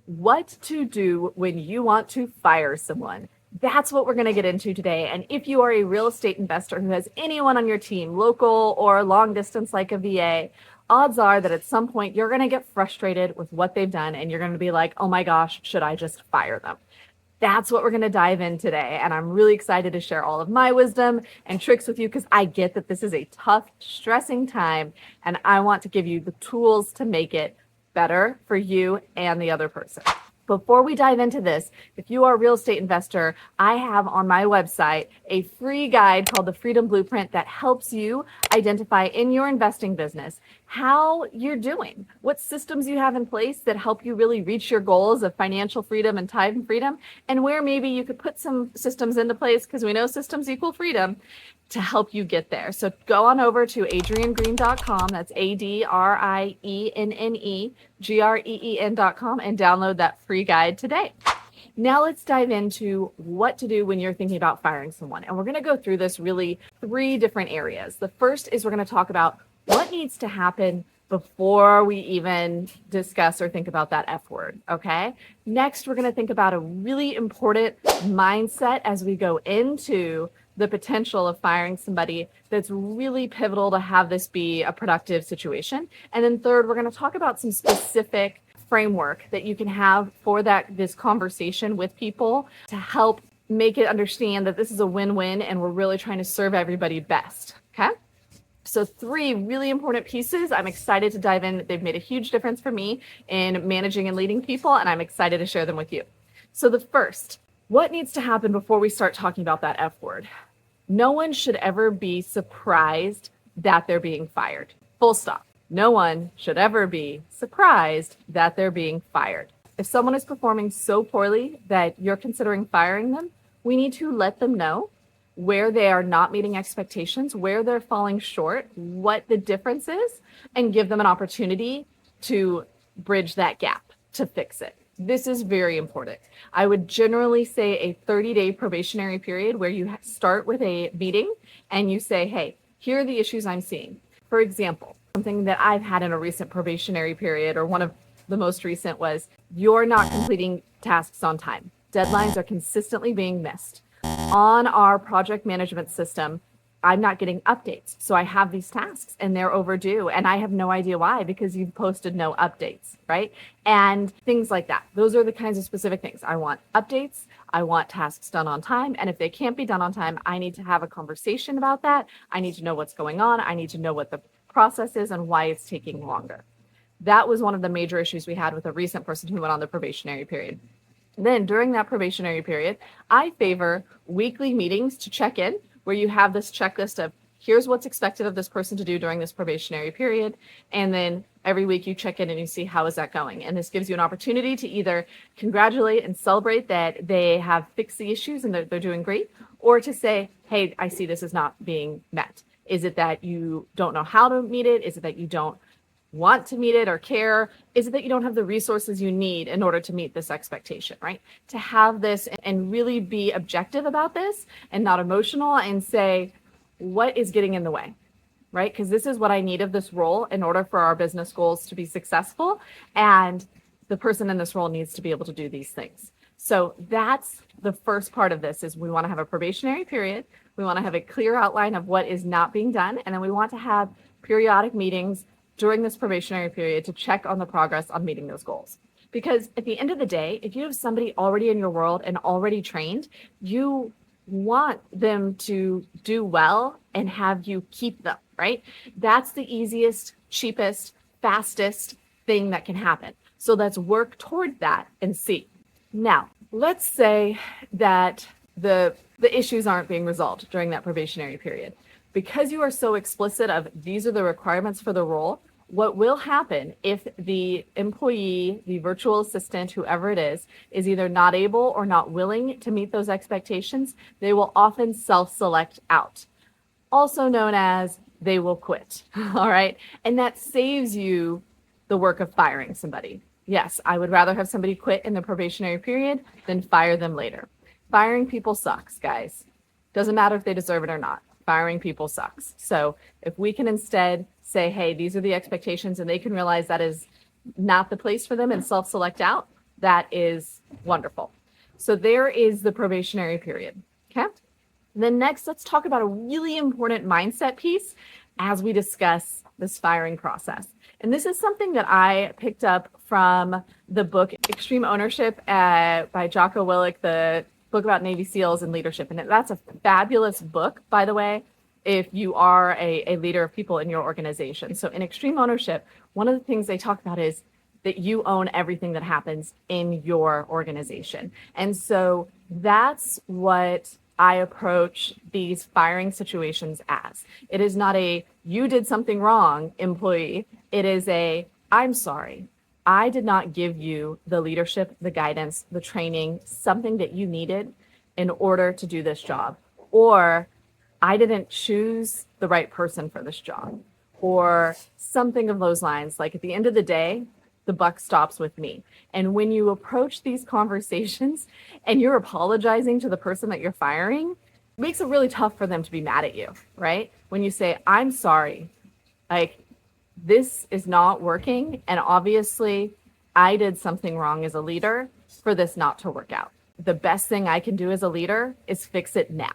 What to do when you want to fire someone. That's what we're going to get into today. And if you are a real estate investor who has anyone on your team, local or long distance like a VA, odds are that at some point you're going to get frustrated with what they've done and you're going to be like, oh my gosh, should I just fire them? That's what we're going to dive in today. And I'm really excited to share all of my wisdom and tricks with you because I get that this is a tough, stressing time. And I want to give you the tools to make it better for you and the other person. Before we dive into this, if you are a real estate investor, I have on my website a free guide called the Freedom Blueprint that helps you identify in your investing business how you're doing, what systems you have in place that help you really reach your goals of financial freedom and time freedom, and where maybe you could put some systems into place because we know systems equal freedom to help you get there. So go on over to adriennegreen.com. That's ADRIENNEGREEN.com and download that free guide today. Now let's dive into what to do when you're thinking about firing someone. And we're going to go through this really 3 different areas. The first is we're going to talk about what needs to happen before we even discuss or think about that F word, okay? Next, we're going to think about a really important mindset as we go into the potential of firing somebody that's really pivotal to have this be a productive situation. And then third, we're going to talk about some specific framework that you can have for this conversation with people to help make it understand that this is a win-win and we're really trying to serve everybody best, okay? So 3 really important pieces. I'm excited to dive in. They've made a huge difference for me in managing and leading people, and I'm excited to share them with you. So the first, what needs to happen before we start talking about that F word? No one should ever be surprised that they're being fired. Full stop. No one should ever be surprised that they're being fired. If someone is performing so poorly that you're considering firing them, we need to let them know where they are not meeting expectations, where they're falling short, what the difference is, and give them an opportunity to bridge that gap, to fix it. This is very important. I would generally say a 30-day probationary period where you start with a meeting and you say, hey, here are the issues I'm seeing. For example, something that I've had in a recent probationary period, or one of the most recent, was you're not completing tasks on time. Deadlines are consistently being missed. On our project management system, I'm not getting updates. So I have these tasks and they're overdue and I have no idea why, because you've posted no updates, right? And things like that. Those are the kinds of specific things. I want updates. I want tasks done on time. And if they can't be done on time, I need to have a conversation about that. I need to know what's going on. I need to know what the process is and why it's taking longer. That was one of the major issues we had with a recent person who went on the probationary period. Then during that probationary period, I favor weekly meetings to check in, where you have this checklist of here's what's expected of this person to do during this probationary period. And then every week you check in and you see how is that going. And this gives you an opportunity to either congratulate and celebrate that they have fixed the issues and they're doing great, or to say, hey, I see this is not being met. Is it that you don't know how to meet it? Is it that you don't want to meet it or care? Is it that you don't have the resources you need in order to meet this expectation, right? To have this and really be objective about this and not emotional and say, what is getting in the way, right? Because this is what I need of this role in order for our business goals to be successful. And the person in this role needs to be able to do these things. So that's the first part of this, is we want to have a probationary period. We want to have a clear outline of what is not being done. And then we want to have periodic meetings during this probationary period to check on the progress on meeting those goals. Because at the end of the day, if you have somebody already in your world and already trained, you want them to do well and have you keep them, right? That's the easiest, cheapest, fastest thing that can happen. So let's work toward that and see. Now, let's say that the issues aren't being resolved during that probationary period. Because you are so explicit of these are the requirements for the role, what will happen if the employee, the virtual assistant, whoever it is either not able or not willing to meet those expectations, they will often self-select out, also known as they will quit. All right. And that saves you the work of firing somebody. Yes, I would rather have somebody quit in the probationary period than fire them later. Firing people sucks, guys. Doesn't matter if they deserve it or not. Firing people sucks. So if we can instead say, hey, these are the expectations, and they can realize that is not the place for them and self-select out, that is wonderful. So there is the probationary period. Okay. Then next, let's talk about a really important mindset piece as we discuss this firing process. And this is something that I picked up from the book Extreme Ownership by Jocko Willink, the book about Navy SEALs and leadership. And that's a fabulous book, by the way, if you are a leader of people in your organization. So in Extreme Ownership, one of the things they talk about is that you own everything that happens in your organization. And so that's what I approach these firing situations as. It is not a you did something wrong employee. It is a I'm sorry. I did not give you the leadership, the guidance, the training, something that you needed in order to do this job. Or I didn't choose the right person for this job. Or something of those lines. Like at the end of the day, the buck stops with me. And when you approach these conversations and you're apologizing to the person that you're firing, it makes it really tough for them to be mad at you, right? When you say, I'm sorry, like this is not working. And obviously I did something wrong as a leader for this not to work out. The best thing I can do as a leader is fix it now.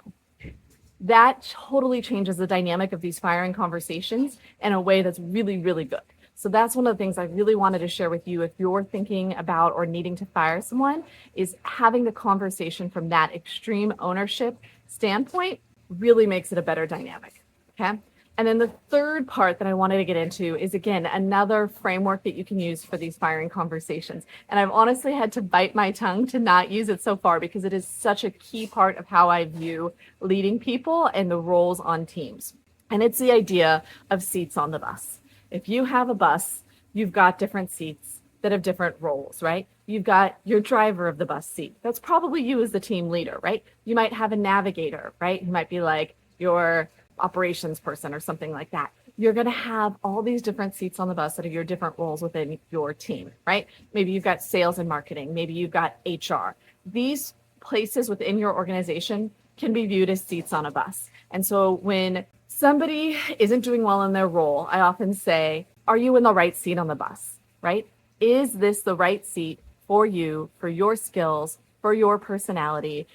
That totally changes the dynamic of these firing conversations in a way that's really, really good. So that's one of the things I really wanted to share with you if you're thinking about or needing to fire someone, is having the conversation from that extreme ownership standpoint really makes it a better dynamic. Okay. And then the third part that I wanted to get into is, again, another framework that you can use for these firing conversations. And I've honestly had to bite my tongue to not use it so far because it is such a key part of how I view leading people and the roles on teams. And it's the idea of seats on the bus. If you have a bus, you've got different seats that have different roles, right? You've got your driver of the bus seat. That's probably you as the team leader, right? You might have a navigator, right? You might be like your operations person or something like that. You're going to have all these different seats on the bus that are your different roles within your team, right? Maybe you've got sales and marketing. Maybe you've got HR. These places within your organization can be viewed as seats on a bus. And so when somebody isn't doing well in their role, I often say, are you in the right seat on the bus, right? Is this the right seat for you, for your skills, for your personality,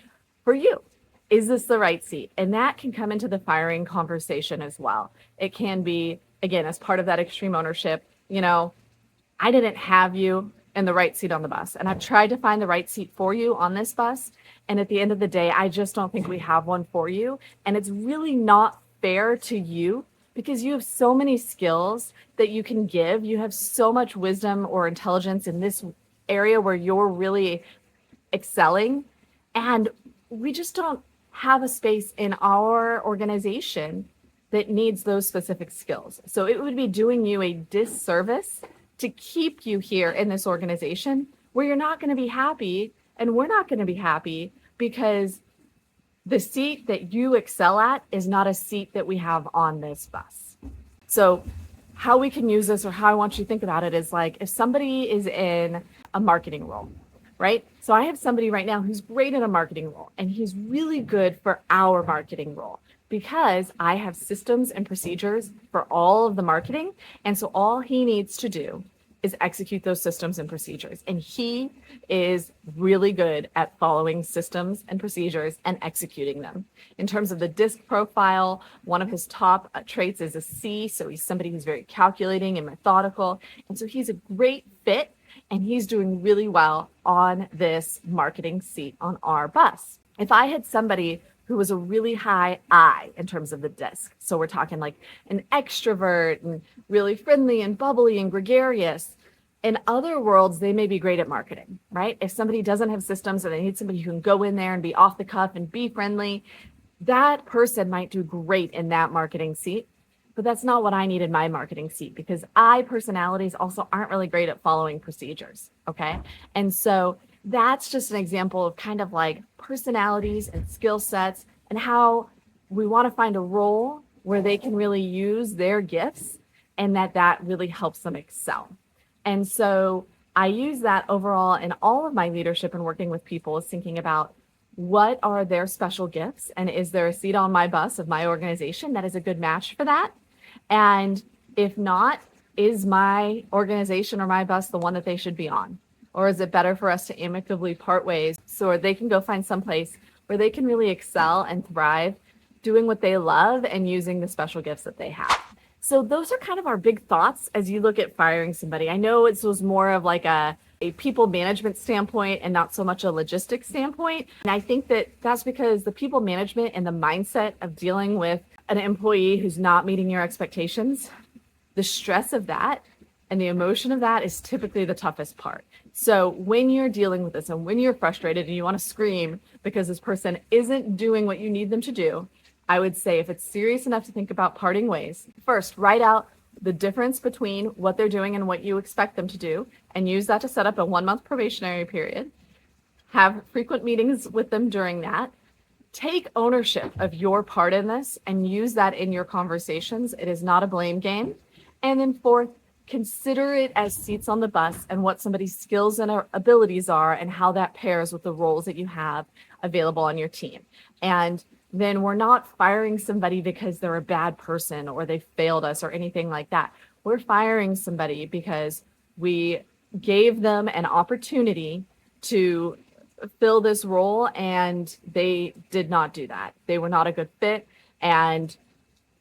for you? Is this the right seat? And that can come into the firing conversation as well. It can be, again, as part of that extreme ownership, I didn't have you in the right seat on the bus. And I've tried to find the right seat for you on this bus. And at the end of the day, I just don't think we have one for you. And it's really not fair to you because you have so many skills that you can give. You have so much wisdom or intelligence in this area where you're really excelling. And we just don't have a space in our organization that needs those specific skills. So it would be doing you a disservice to keep you here in this organization where you're not going to be happy and we're not going to be happy because the seat that you excel at is not a seat that we have on this bus. So how we can use this, or how I want you to think about it, is like if somebody is in a marketing role, right? So I have somebody right now who's great in a marketing role, and he's really good for our marketing role because I have systems and procedures for all of the marketing. And so all he needs to do is execute those systems and procedures. And he is really good at following systems and procedures and executing them. In terms of the DISC profile, one of his top traits is a C. So he's somebody who's very calculating and methodical. And so he's a great fit, and he's doing really well on this marketing seat on our bus. If I had somebody who was a really high I in terms of the DISC, so we're talking like an extrovert and really friendly and bubbly and gregarious, in other worlds, they may be great at marketing, right? If somebody doesn't have systems and they need somebody who can go in there and be off the cuff and be friendly, that person might do great in that marketing seat. But that's not what I need in my marketing seat, because I personalities also aren't really great at following procedures, okay? And so that's just an example of kind of like personalities and skill sets and how we want to find a role where they can really use their gifts and that really helps them excel. And so I use that overall in all of my leadership and working with people, is thinking about what are their special gifts, and is there a seat on my bus of my organization that is a good match for that? And if not, is my organization or my bus the one that they should be on? Or is it better for us to amicably part ways so they can go find someplace where they can really excel and thrive doing what they love and using the special gifts that they have? So those are kind of our big thoughts as you look at firing somebody. I know it was more of like a people management standpoint and not so much a logistics standpoint. And I think that that's because the people management and the mindset of dealing with an employee who's not meeting your expectations, the stress of that and the emotion of that is typically the toughest part. So when you're dealing with this and when you're frustrated and you want to scream because this person isn't doing what you need them to do, I would say if it's serious enough to think about parting ways, first write out the difference between what they're doing and what you expect them to do, and use that to set up a 1-month probationary period. Have frequent meetings with them during that. Take ownership of your part in this and use that in your conversations. It is not a blame game. And then fourth, consider it as seats on the bus and what somebody's skills and abilities are and how that pairs with the roles that you have available on your team. And then we're not firing somebody because they're a bad person or they failed us or anything like that. We're firing somebody because we gave them an opportunity to fill this role and they did not do that. They were not a good fit and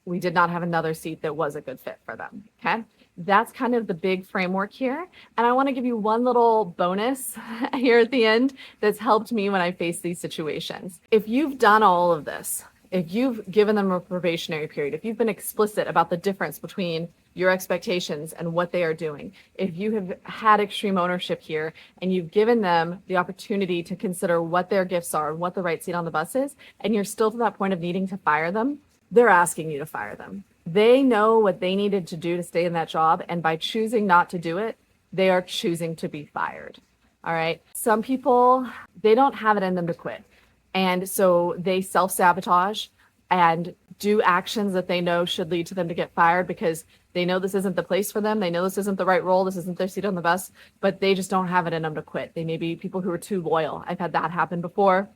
we did not have another seat that was a good fit for them. Okay. That's kind of the big framework here. And I want to give you one little bonus here at the end that's helped me when I face these situations. If you've done all of this, if you've given them a probationary period, if you've been explicit about the difference between your expectations and what they are doing, if you have had extreme ownership here and you've given them the opportunity to consider what their gifts are and what the right seat on the bus is, and you're still to that point of needing to fire them, they're asking you to fire them. They know what they needed to do to stay in that job. And by choosing not to do it, they are choosing to be fired. All right. Some people, they don't have it in them to quit. And so they self-sabotage and do actions that they know should lead to them to get fired because they know this isn't the place for them. They know this isn't the right role. This isn't their seat on the bus, but they just don't have it in them to quit. They may be people who are too loyal. I've had that happen before,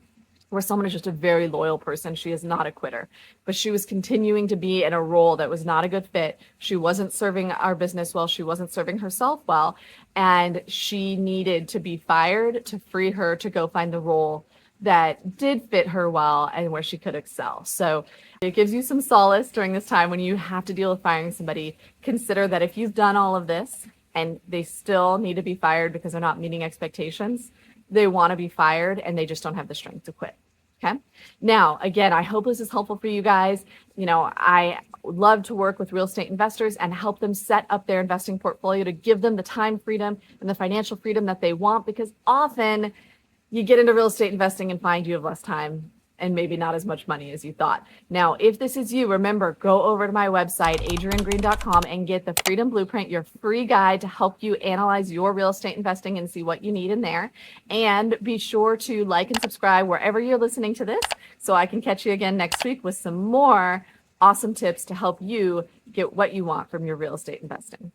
where someone is just a very loyal person. She is not a quitter, but she was continuing to be in a role that was not a good fit. She wasn't serving our business well. She wasn't serving herself well. And she needed to be fired to free her to go find the role that did fit her well and where she could excel. So it gives you some solace during this time when you have to deal with firing somebody. Consider that if you've done all of this and they still need to be fired because they're not meeting expectations, they want to be fired and they just don't have the strength to quit. Okay. Now, again, I hope this is helpful for you guys. You know, I love to work with real estate investors and help them set up their investing portfolio to give them the time freedom and the financial freedom that they want, because often you get into real estate investing and find you have less time and maybe not as much money as you thought. Now, if this is you, remember, go over to my website, adriennegreen.com, and get the Freedom Blueprint, your free guide to help you analyze your real estate investing and see what you need in there. And be sure to like and subscribe wherever you're listening to this so I can catch you again next week with some more awesome tips to help you get what you want from your real estate investing.